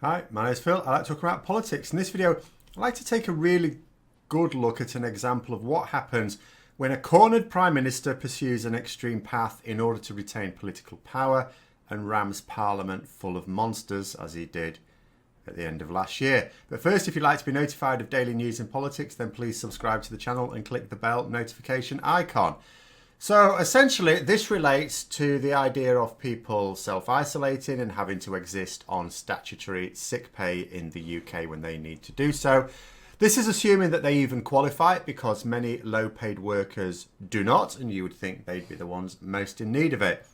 Hi, my name is Phil. I like to talk about politics. In this video, I'd like to take a really good look at an example of what happens when a cornered Prime Minister pursues an extreme path in order to retain political power and rams Parliament full of monsters, as he did at the end of last year. But first, if you'd like to be notified of daily news in politics, then please subscribe to the channel and click the bell notification icon. So essentially, this relates to the idea of people self-isolating and having to exist on statutory sick pay in the UK when they need to do so. This is assuming that they even qualify, because many low-paid workers do not, and you would think they'd be the ones most in need of it.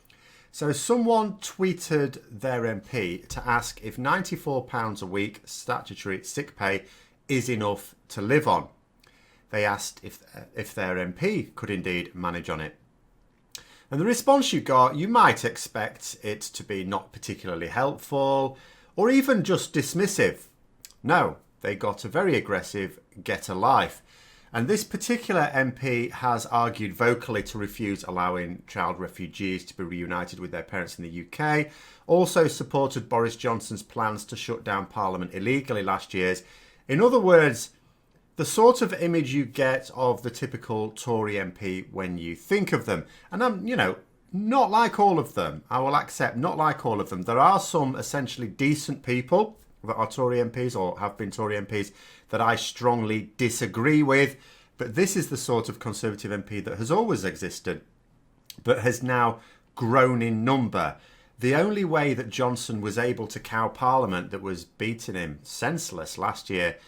So someone tweeted their MP to ask if £94 a week statutory sick pay is enough to live on. They asked if their MP could indeed manage on it. And the response you got, you might expect it to be not particularly helpful or even just dismissive. No, they got a very aggressive get a life. And this particular MP has argued vocally to refuse allowing child refugees to be reunited with their parents in the UK. Also supported Boris Johnson's plans to shut down Parliament illegally last year. In other words, the sort of image you get of the typical Tory MP when you think of them. And I'm, not like all of them. I will accept, not like all of them. There are some essentially decent people that are Tory MPs or have been Tory MPs that I strongly disagree with. But this is the sort of Conservative MP that has always existed, but has now grown in number. The only way that Johnson was able to cow Parliament that was beating him senseless last year,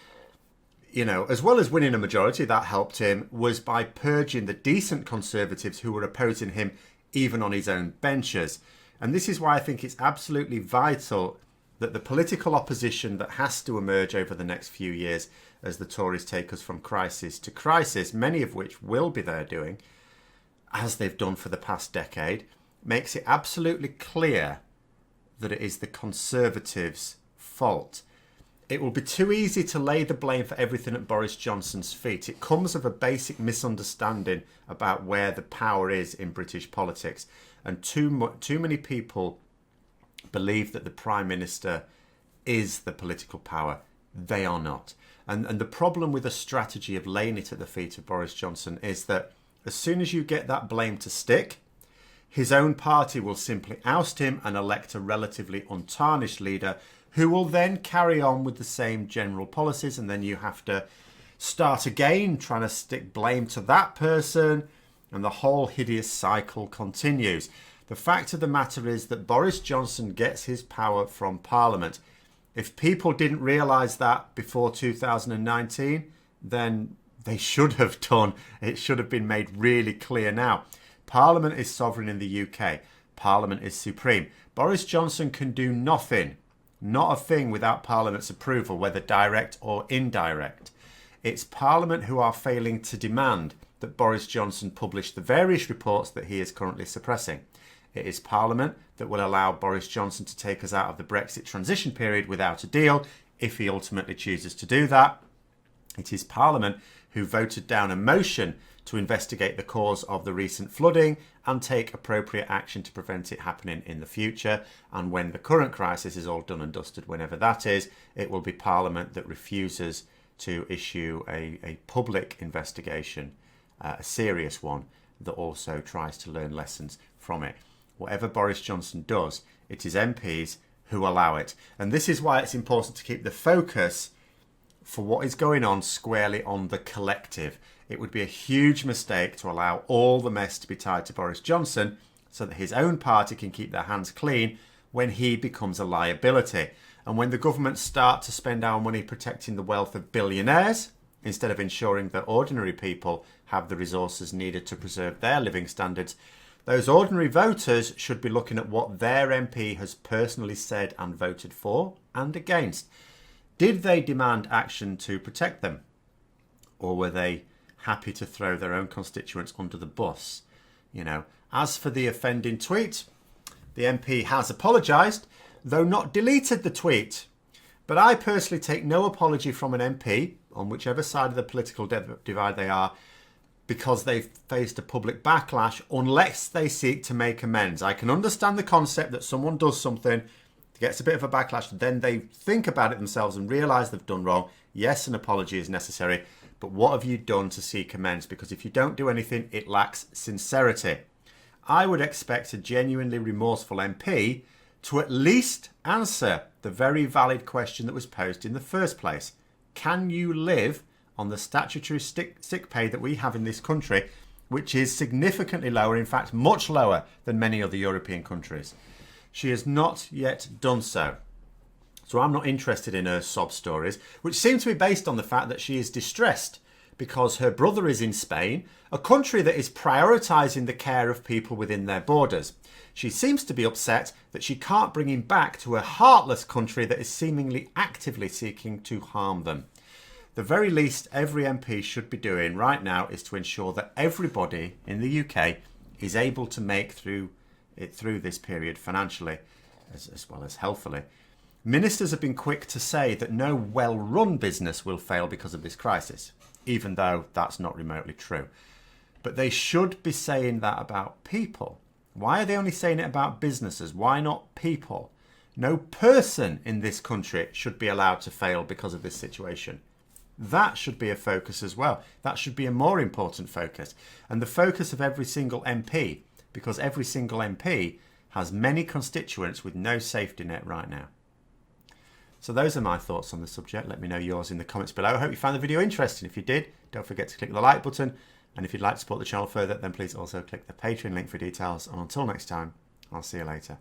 as well as winning a majority, that helped him, was by purging the decent Conservatives who were opposing him even on his own benches. And this is why I think it's absolutely vital that the political opposition that has to emerge over the next few years as the Tories take us from crisis to crisis, many of which will be there doing, as they've done for the past decade, makes it absolutely clear that it is the Conservatives' fault. It will be too easy to lay the blame for everything at Boris Johnson's feet. It comes of a basic misunderstanding about where the power is in British politics. And too many people believe that the Prime Minister is the political power. They are not. And the problem with a strategy of laying it at the feet of Boris Johnson is that as soon as you get that blame to stick, his own party will simply oust him and elect a relatively untarnished leader who will then carry on with the same general policies, and then you have to start again trying to stick blame to that person, and the whole hideous cycle continues. The fact of the matter is that Boris Johnson gets his power from Parliament. If people didn't realise that before 2019, then they should have done. It should have been made really clear now. Parliament is sovereign in the UK. Parliament is supreme. Boris Johnson can do nothing. Not a thing without Parliament's approval, whether direct or indirect. It's Parliament who are failing to demand that Boris Johnson publish the various reports that he is currently suppressing. It is Parliament that will allow Boris Johnson to take us out of the Brexit transition period without a deal, if he ultimately chooses to do that. It is Parliament who voted down a motion to investigate the cause of the recent flooding and take appropriate action to prevent it happening in the future. And when the current crisis is all done and dusted, whenever that is, it will be Parliament that refuses to issue a public investigation, a serious one, that also tries to learn lessons from it. Whatever Boris Johnson does, it is MPs who allow it. And this is why it's important to keep the focus for what is going on squarely on the collective. It would be a huge mistake to allow all the mess to be tied to Boris Johnson so that his own party can keep their hands clean when he becomes a liability. And when the government start to spend our money protecting the wealth of billionaires, instead of ensuring that ordinary people have the resources needed to preserve their living standards, those ordinary voters should be looking at what their MP has personally said and voted for and against. Did they demand action to protect them? Or were they happy to throw their own constituents under the bus? As for the offending tweet, the MP has apologised, though not deleted the tweet. But I personally take no apology from an MP, on whichever side of the political divide they are, because they've faced a public backlash, unless they seek to make amends. I can understand the concept that someone does something gets a bit of a backlash, then they think about it themselves and realise they've done wrong. Yes, an apology is necessary, but what have you done to seek amends? Because if you don't do anything, it lacks sincerity. I would expect a genuinely remorseful MP to at least answer the very valid question that was posed in the first place. Can you live on the statutory sick pay that we have in this country, which is significantly lower, in fact, much lower than many other European countries? She has not yet done so. So I'm not interested in her sob stories, which seem to be based on the fact that she is distressed because her brother is in Spain, a country that is prioritising the care of people within their borders. She seems to be upset that she can't bring him back to a heartless country that is seemingly actively seeking to harm them. The very least every MP should be doing right now is to ensure that everybody in the UK is able to make through this period financially as well as healthily. Ministers have been quick to say that no well-run business will fail because of this crisis, even though that's not remotely true. But they should be saying that about people. Why are they only saying it about businesses? Why not people? No person in this country should be allowed to fail because of this situation. That should be a focus as well. That should be a more important focus. And the focus of every single MP, because every single MP has many constituents with no safety net right now. So those are my thoughts on the subject. Let me know yours in the comments below. I hope you found the video interesting. If you did, don't forget to click the like button. And if you'd like to support the channel further, then please also click the Patreon link for details. And until next time, I'll see you later.